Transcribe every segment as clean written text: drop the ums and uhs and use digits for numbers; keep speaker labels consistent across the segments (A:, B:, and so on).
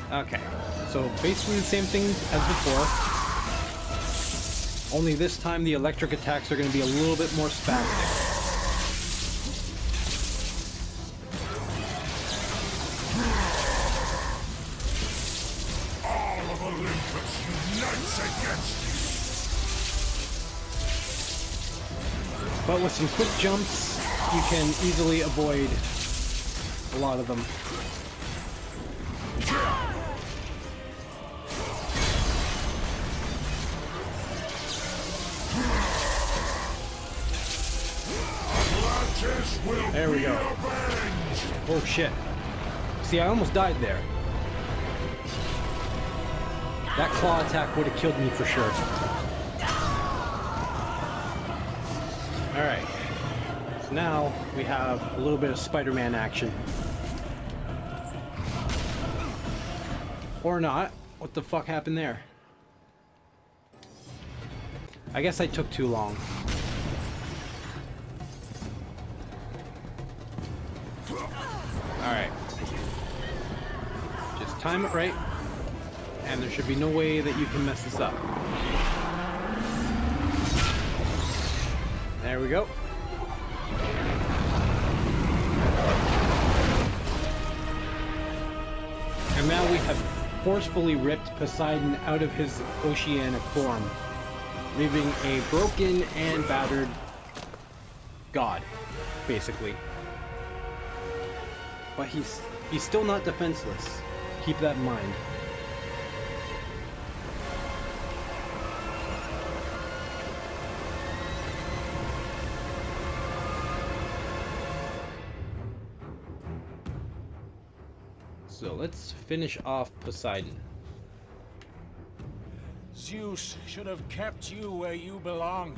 A: Okay, so basically the same thing as before. Only this time the electric attacks are going to be a little bit more spastic.
B: All of Olympus unites against you.
A: But with some quick jumps, you can easily avoid a lot of them. There we go. Oh shit. See, I almost died there. That claw attack would have killed me for sure. Alright. So now we have a little bit of Spider-Man action. Or not. What the fuck happened there? I guess I took too long. Alright. Just time it right, and there should be no way that you can mess this up. There we go. And now we have forcefully ripped Poseidon out of his oceanic form, leaving a broken and battered god, basically. But he's still not defenseless. Keep that in mind. So let's finish off Poseidon.
C: Zeus should have kept you where you belong.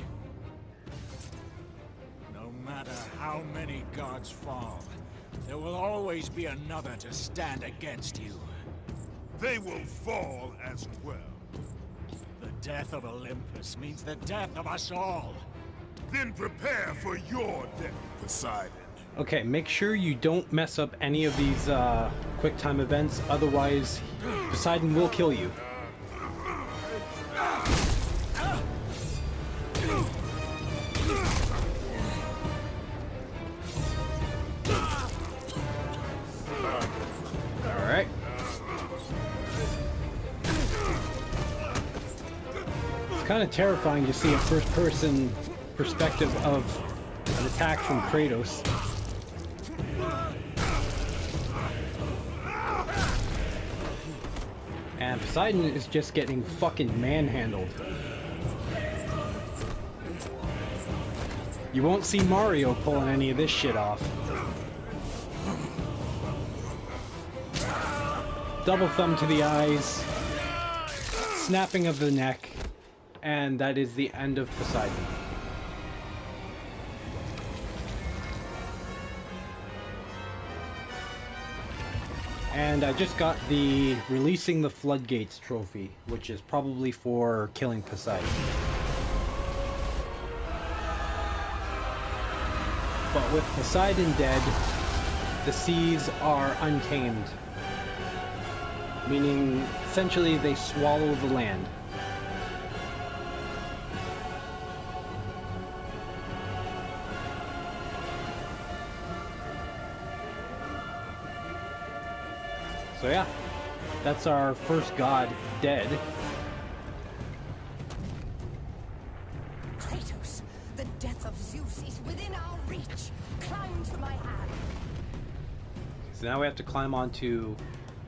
C: No matter how many gods fall, there will always be another to stand against you.
B: They will fall as well.
C: The death of Olympus means the death of us all.
B: Then prepare for your death, Poseidon.
A: Okay, make sure you don't mess up any of these quick time events, otherwise Poseidon will kill you. Alright. It's kind of terrifying to see a first-person perspective of an attack from Kratos. And Poseidon is just getting fucking manhandled. You won't see Mario pulling any of this shit off. Double thumb to the eyes, snapping of the neck, and that is the end of Poseidon. And I just got the Releasing the Floodgates trophy, which is probably for killing Poseidon. But with Poseidon dead, the seas are untamed. Meaning, essentially, they swallow the land. So yeah, that's our first god dead.
D: Kratos, the death of Zeus is within our reach. Climb to my hand.
A: So now we have to climb onto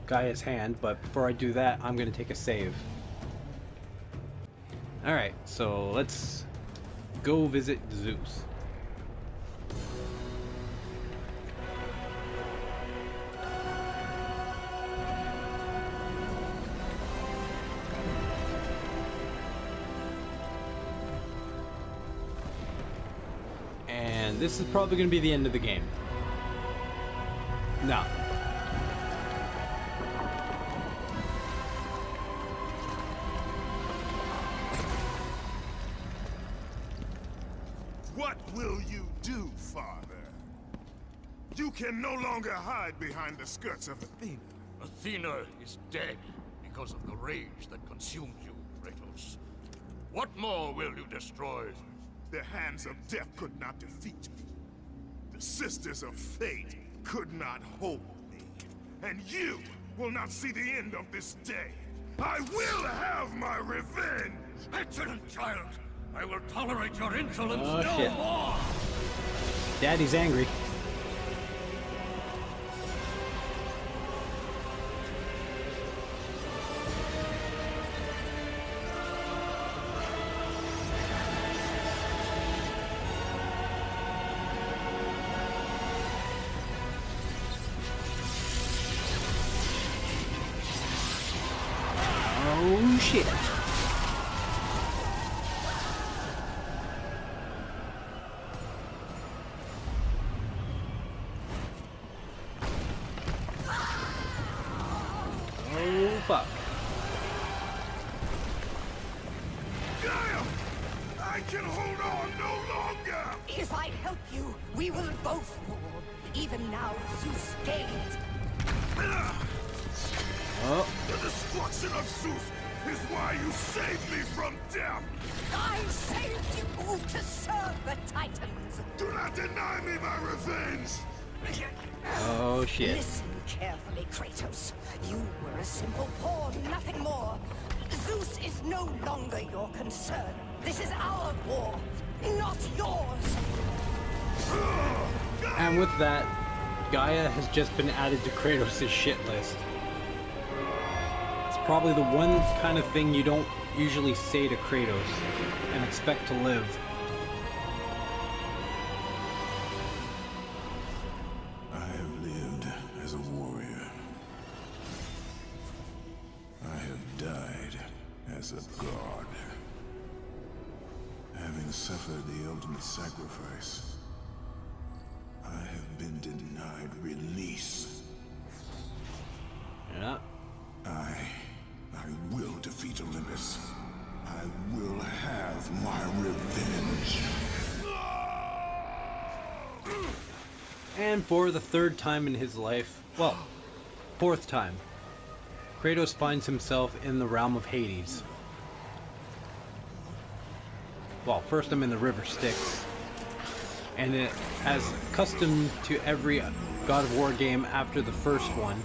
A: Gaia's hand, but before I do that, I'm going to take a save. Alright, so let's go visit Zeus. And this is probably going to be the end of the game. No.
B: What will you do, Father? You can no longer hide behind the skirts of Athena.
E: Athena is dead because of the rage that consumed you, Kratos. What more will you destroy?
B: The hands of death could not defeat me. The sisters of fate could not hold me. And you will not see the end of this day. I will have my revenge!
E: Excellent, child! I will tolerate your insolence
A: Oh,
E: no
A: shit.
E: more!
A: Daddy's angry. Oh shit. Oh fuck.
B: Gaia! I can hold on no longer!
D: If I help you, we will both fall. Even now, Zeus gains.
A: Oh,
B: The destruction of Zeus is why you saved me from death!
D: I saved you to serve the Titans.
B: Do not deny me my revenge!
A: oh shit.
D: Listen carefully, Kratos. You were a simple pawn, nothing more. Zeus is no longer your concern. This is our war, not yours.
A: And with that, Gaia has just been added to Kratos' shit list. It's probably the one kind of thing you don't usually say to Kratos and expect to live.
F: I have lived as a warrior. I have died as a god. Having suffered the ultimate sacrifice, I have been denied release.
A: Yeah.
F: I will defeat Olympus. I will have my revenge.
A: And for the third time in his life, well, fourth time, Kratos finds himself in the realm of Hades. Well, first I'm in the River Styx. And as custom to every God of War game after the first one,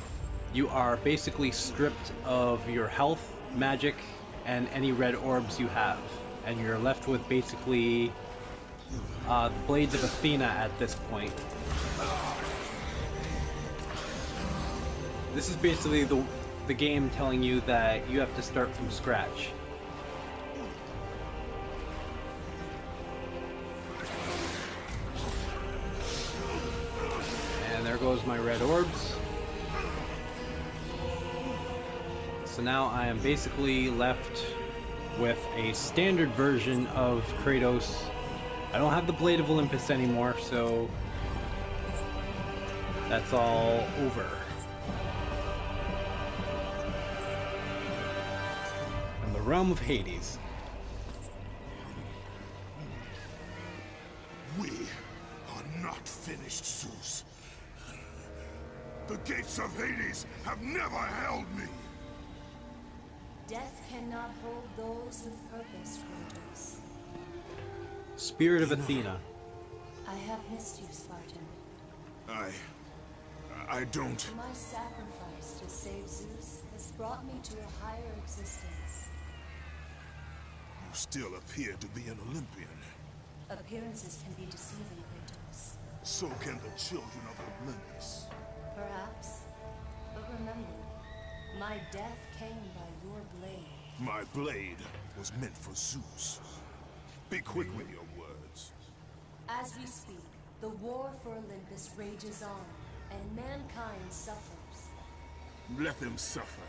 A: you are basically stripped of your health, magic, and any red orbs you have. And you're left with basically the Blades of Athena at this point. This is basically the game telling you that you have to start from scratch. And there goes my red orbs. So now I am basically left with a standard version of Kratos. I don't have the Blade of Olympus anymore, so that's all over. And the realm of Hades.
B: We are not finished, Zeus. The gates of Hades have never held me.
G: Death cannot hold those with purpose, Kratos.
A: Spirit of Athena.
G: I have missed you, Spartan.
B: I don't...
G: My sacrifice to save Zeus has brought me to a higher existence.
B: You still appear to be an Olympian.
G: Appearances can be deceiving, Kratos.
B: So can the children of Olympus.
G: Perhaps. But remember, my death came by your blade.
B: My blade was meant for Zeus. Be quick with your words.
G: As we speak, the war for Olympus rages on, and mankind suffers.
B: Let them suffer.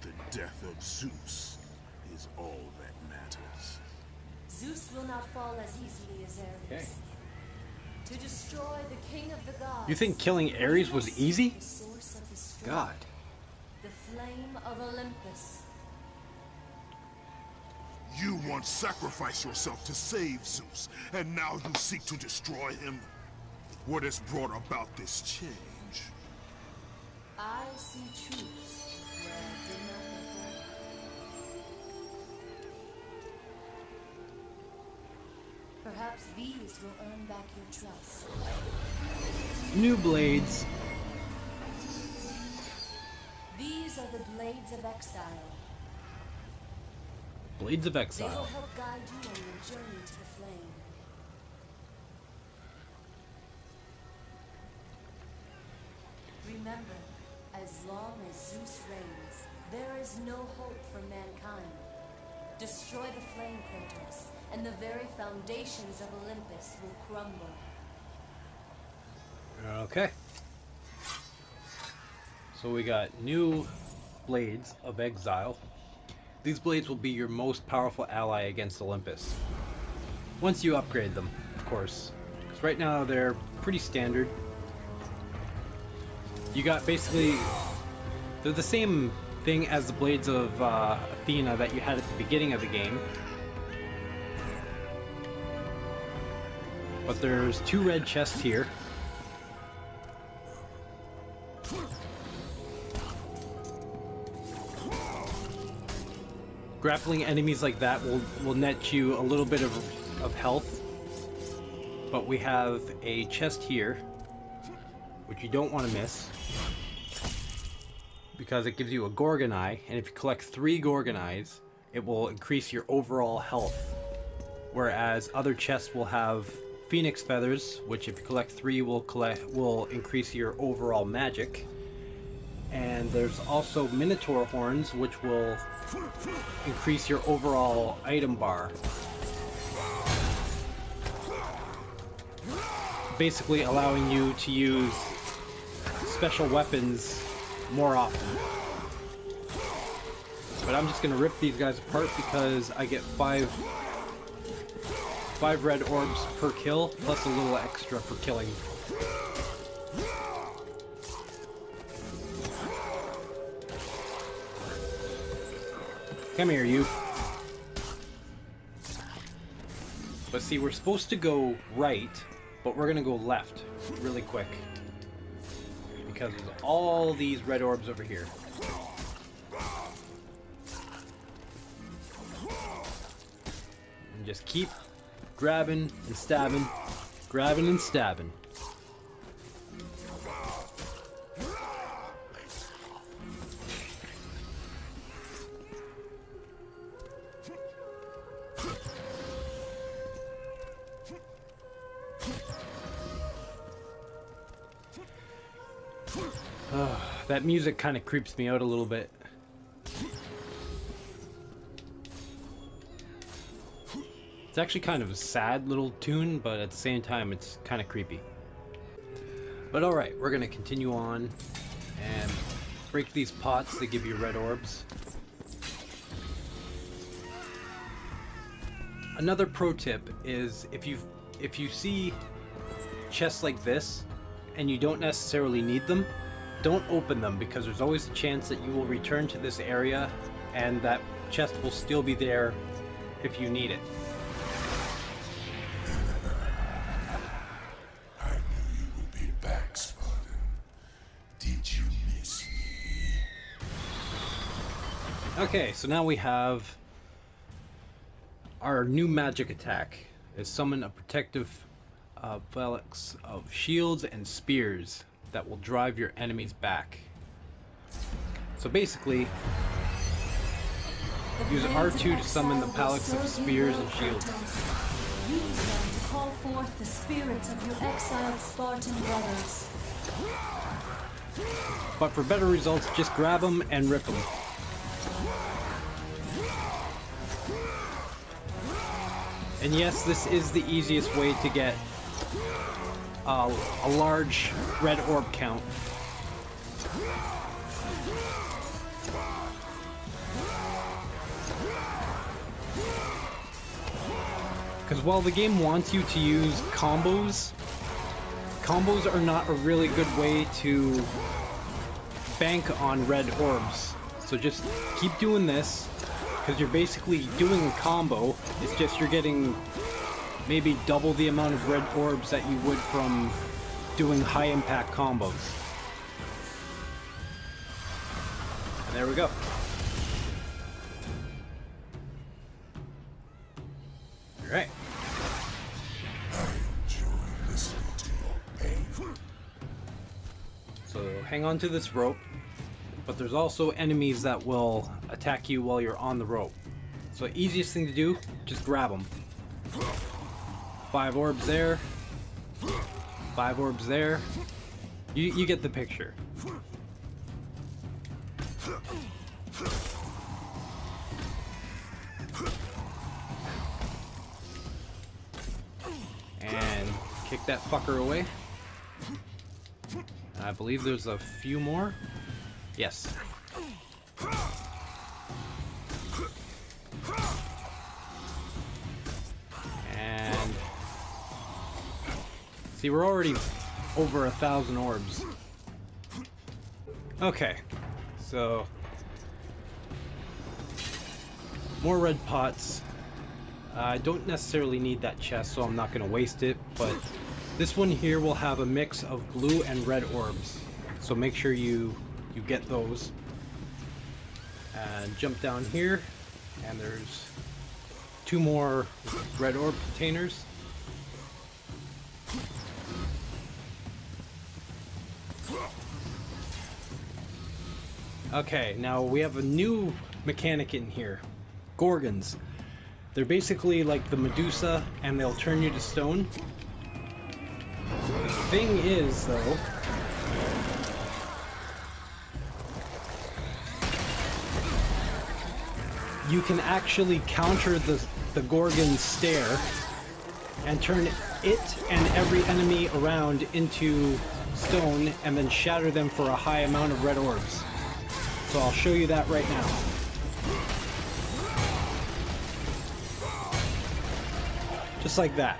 B: The death of Zeus is all that matters.
G: Zeus will not fall as easily as Ares.
A: Okay.
G: To destroy the king of the gods.
A: You think killing Ares was easy?
G: The source of the strife,
A: God.
G: the flame of Olympus.
B: You once sacrificed yourself to save Zeus, and now you seek to destroy him? What has brought about this change?
G: I see truths where I did not before. Perhaps these will earn back your trust.
A: New blades.
G: These are the blades of exile.
A: Blades of
G: They
A: Exile.
G: will help guide you on your journey to the flame. Remember, as long as Zeus reigns, there is no hope for mankind. Destroy the flame, Kratos, and the very foundations of Olympus will crumble.
A: Okay. So we got new blades of exile. These blades will be your most powerful ally against Olympus. Once you upgrade them, of course. Because right now they're pretty standard. You got basically... They're the same thing as the blades of Athena that you had at the beginning of the game. But there's 2 red chests here. Grappling enemies like that will net you a little bit of health. But we have a chest here, which you don't want to miss, because it gives you a Gorgon Eye, and if you collect 3 Gorgon Eyes, it will increase your overall health. Whereas other chests will have Phoenix Feathers, which if you collect 3 will increase your overall magic. And there's also Minotaur Horns, which will increase your overall item bar. Basically allowing you to use special weapons more often. But I'm just gonna rip these guys apart because I get 5 red orbs per kill, plus a little extra for killing. Come here, you. But see, we're supposed to go right, but we're gonna go left really quick. Because there's all these red orbs over here. And just keep grabbing and stabbing, grabbing and stabbing. That music kind of creeps me out a little bit. It's actually kind of a sad little tune, but at the same time it's kind of creepy. But alright, we're going to continue on and break these pots that give you red orbs. Another pro tip is if you see chests like this and you don't necessarily need them, don't open them, because there's always a chance that you will return to this area and that chest will still be there if you need it.
F: I knew you would be back, Spartan. Did you miss me?
A: Okay, so now we have our new magic attack. Is summon a protective phalanx of shields and spears that will drive your enemies back. So basically, use R2 to summon the phalanx of spears and shields.
G: Use them to call forth the spirits of your exiled Spartan brothers.
A: But for better results, just grab them and rip them. And yes, this is the easiest way to get a large red orb count. Because while the game wants you to use combos, combos are not a really good way to bank on red orbs. So just keep doing this, because you're basically doing a combo. It's just you're getting maybe double the amount of red orbs that you would from doing high impact combos. And there we go. Alright.
F: I enjoy listening to your pain.
A: So hang on to this rope. But there's also enemies that will attack you while you're on the rope. So easiest thing to do, just grab them. 5 orbs there. 5 orbs there. You get the picture. And kick that fucker away. I believe there's a few more. Yes. And see, we're already over 1,000 orbs. Okay, so more red pots. I don't necessarily need that chest, so I'm not going to waste it, but this one here will have a mix of blue and red orbs, so make sure you get those. And jump down here, and there's 2 more red orb containers. Okay, now we have a new mechanic in here. Gorgons. They're basically like the Medusa, and they'll turn you to stone. Thing is, though, you can actually counter the Gorgon stare and turn it and every enemy around into stone and then shatter them for a high amount of red orbs. So I'll show you that right now. Just like that.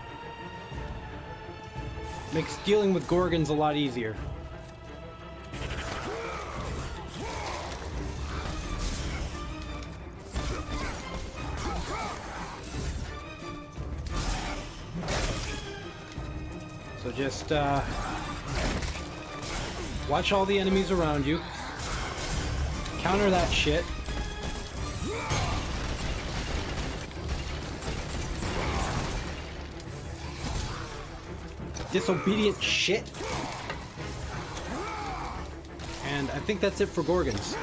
A: Makes dealing with Gorgons a lot easier. So just watch all the enemies around you. Counter that shit. Disobedient shit. And I think that's it for Gorgons.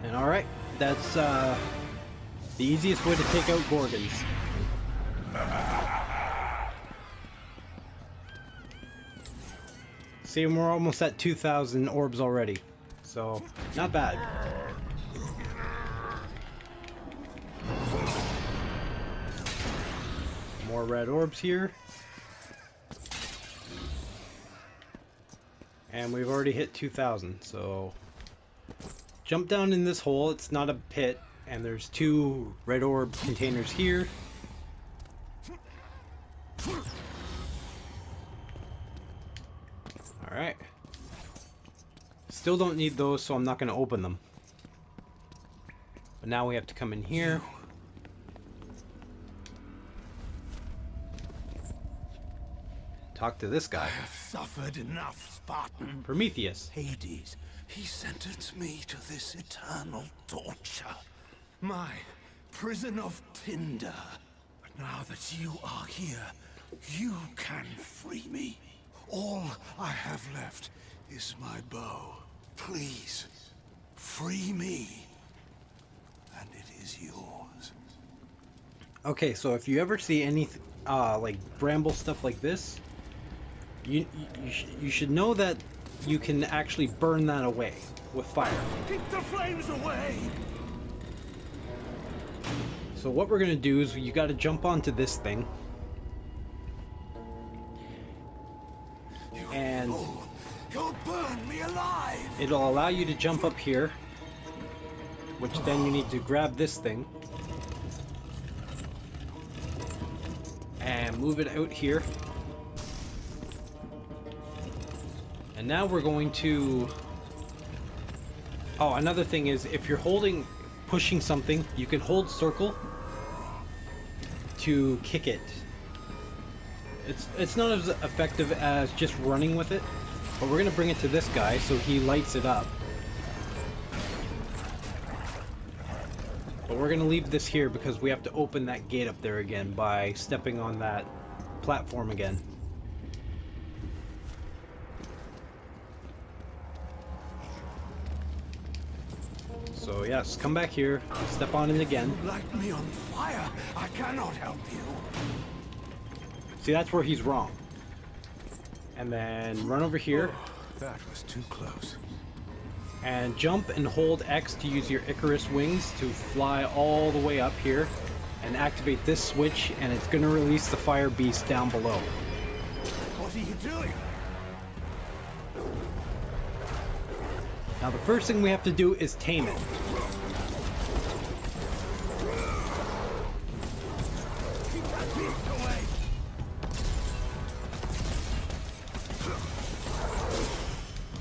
A: And alright, that's the easiest way to take out Gorgons. See, we're almost at 2,000 orbs already, so not bad. More red orbs here. And we've already hit 2,000, so jump down in this hole. It's not a pit, and there's 2 red orb containers here. Alright. Still don't need those, so I'm not going to open them. But now we have to come in here. Talk to this guy.
C: I have suffered enough, Spartan.
A: Prometheus.
C: Hades, he sentenced me to this eternal torture. My prison of tinder. But now that you are here, you can free me. All I have left is my bow. Please, free me, and it is yours.
A: Okay, so if you ever see any like bramble stuff like this, you should know that you can actually burn that away with fire.
C: Keep the flames away!
A: So what we're gonna do is you got to jump onto this thing, and
C: You'll burn me alive!
A: it'll allow you to jump up here, which then you need to grab this thing and move it out here. And now we're going to... Oh, another thing is, if you're pushing something, you can hold circle to kick it. It's not as effective as just running with it, but we're gonna bring it to this guy so he lights it up. But we're gonna leave this here because we have to open that gate up there again by stepping on that platform again. So yes, come back here, step on it again.
C: Light me on fire. I cannot help you.
A: See, that's where he's wrong. And then run over here.
C: That was too close.
A: And jump and hold X to use your Icarus wings to fly all the way up here and activate this switch, and it's going to release the fire beast down below.
C: What are you doing?
A: Now the first thing we have to do is tame it.
C: Keep that beast away.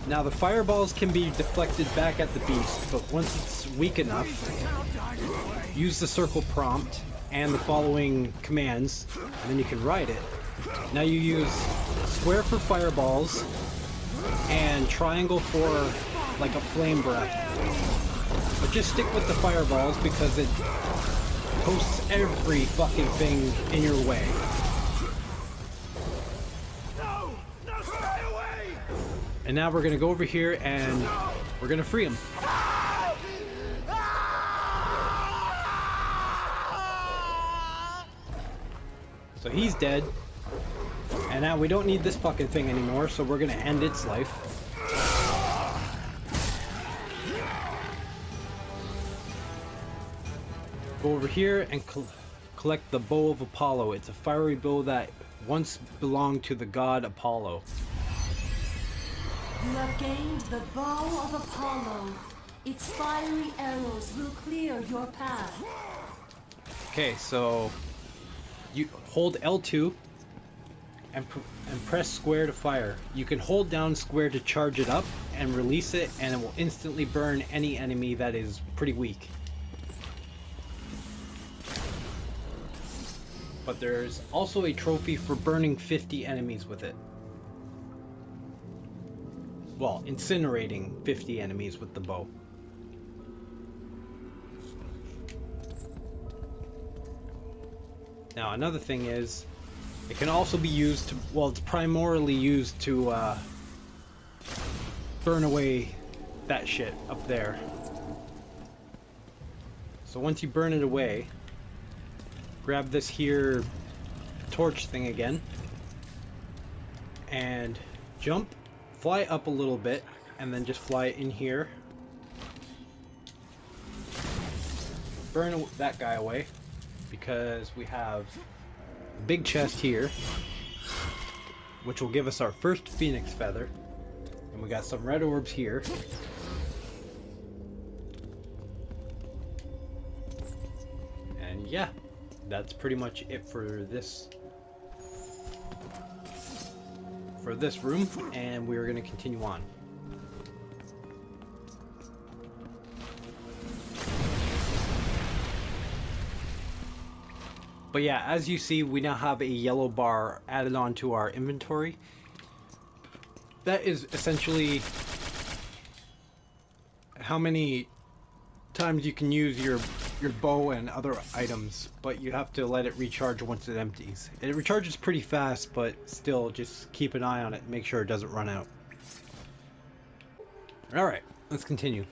A: Now the fireballs can be deflected back at the beast, but once it's weak enough, use the circle prompt and the following commands, and then you can ride it. Now you use square for fireballs and triangle for like a flame breath. But just stick with the fireballs because it posts every fucking thing in your way.
C: No! No, stay away!
A: And now we're gonna go over here and we're gonna free him. So he's dead. And now we don't need this fucking thing anymore, so we're gonna end its life. Go over here and collect the bow of Apollo. It's a fiery bow that once belonged to the god Apollo.
G: You have gained the bow of Apollo. Its fiery arrows will clear your path.
A: Okay, so you hold L2 and press square to fire. You can hold down square to charge it up and release it, and it will instantly burn any enemy that is pretty weak. But there's also a trophy for burning 50 enemies with it. Well, incinerating 50 enemies with the bow. Now another thing is, it can also be used to, well, it's primarily used to burn away that shit up there. So once you burn it away, grab this here torch thing again and jump, fly up a little bit, and then just fly in here. Burn that guy away because we have a big chest here, which will give us our first phoenix feather, and we got some red orbs here. And yeah, that's pretty much it for this room, and we're going to continue on. But yeah, as you see, we now have a yellow bar added onto our inventory. That is essentially how many times you can use your bow and other items, but you have to let it recharge once it empties. It recharges pretty fast, but still just keep an eye on it and make sure it doesn't run out. Alright, let's continue.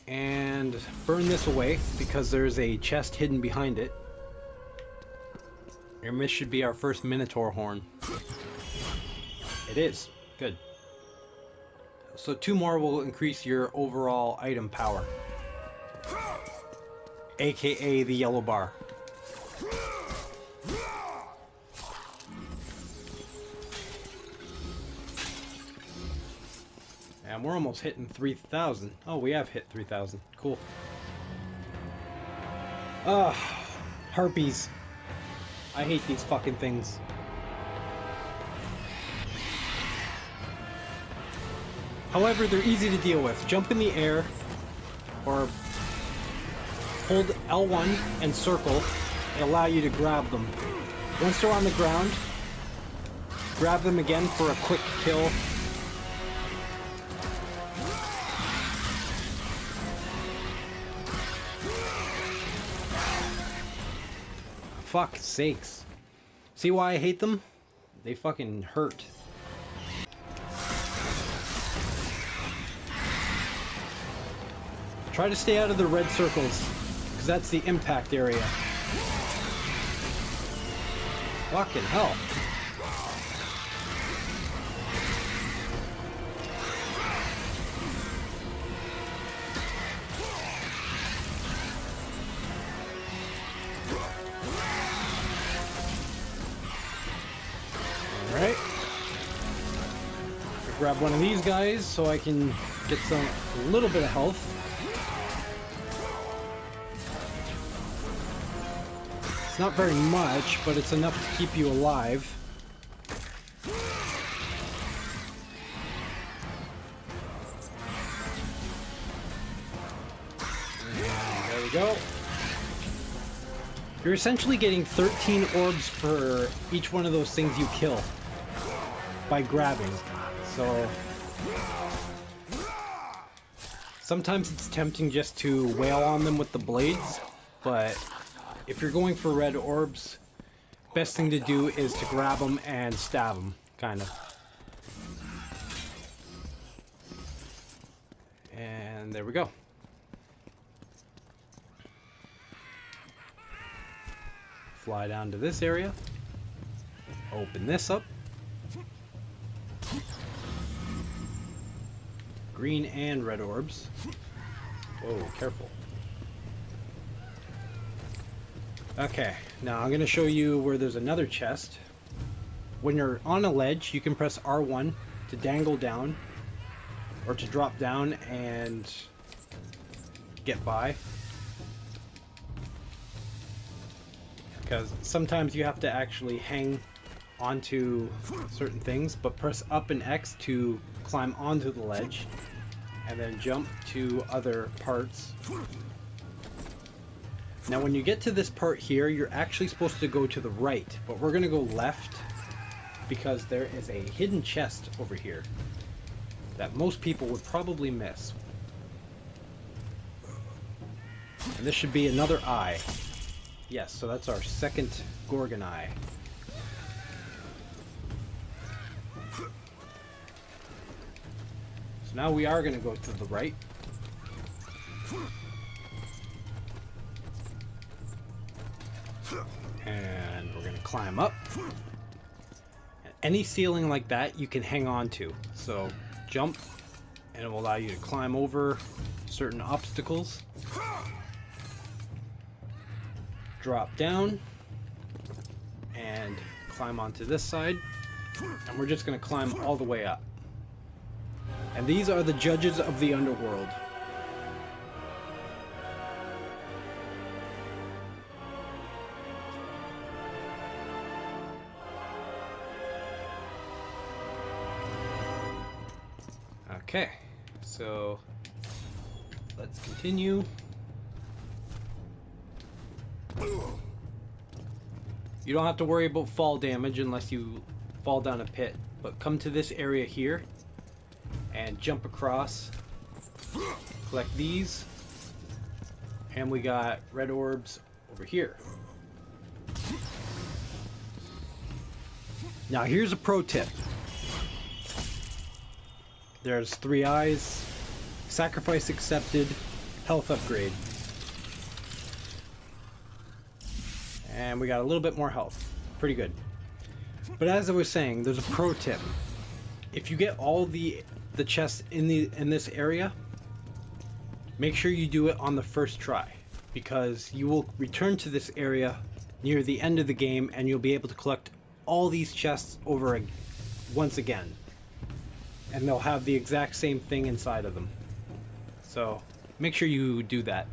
A: And burn this away because there's a chest hidden behind it. And this should be our first Minotaur horn. It is. Good. So 2 more will increase your overall item power. AKA the yellow bar. And we're almost hitting 3,000. Oh, we have hit 3,000. Cool. Harpies. I hate these fucking things. However, they're easy to deal with. Jump in the air, or hold L1 and circle, and allow you to grab them. Once they're on the ground, grab them again for a quick kill. Fuck sakes. See why I hate them? They fucking hurt. Try to stay out of the red circles, because that's the impact area. Fucking hell. Alright. Grab one of these guys so I can get a little bit of health. It's not very much, but it's enough to keep you alive. And there we go. You're essentially getting 13 orbs for each one of those things you kill by grabbing. So sometimes it's tempting just to wail on them with the blades, but if you're going for red orbs, best thing to do is to grab them and stab them, kind of. And there we go. Fly down to this area. Open this up. Green and red orbs. Whoa, careful. Okay, now I'm going to show you where there's another chest. When you're on a ledge, you can press R1 to dangle down, or to drop down and get by. Because sometimes you have to actually hang onto certain things, but press up and X to climb onto the ledge, and then jump to other parts. Now when you get to this part here, you're actually supposed to go to the right, but we're going to go left because there is a hidden chest over here that most people would probably miss. And this should be another eye. Yes, so that's our second Gorgon eye. So now we are going to go to the right. And we're going to climb up. Any ceiling like that you can hang on to. So jump, and it will allow you to climb over certain obstacles. Drop down and climb onto this side. And we're just going to climb all the way up. And these are the judges of the underworld. Okay, so let's continue. You don't have to worry about fall damage unless you fall down a pit, but come to this area here and jump across, collect these, and we got red orbs over here. Now here's a pro tip. There's 3 eyes, sacrifice accepted, health upgrade. And we got a little bit more health. Pretty good. But as I was saying, there's a pro tip. If you get all the chests in this area, make sure you do it on the first try, because you will return to this area near the end of the game and you'll be able to collect all these chests over once again. And they'll have the exact same thing inside of them. So make sure you do that.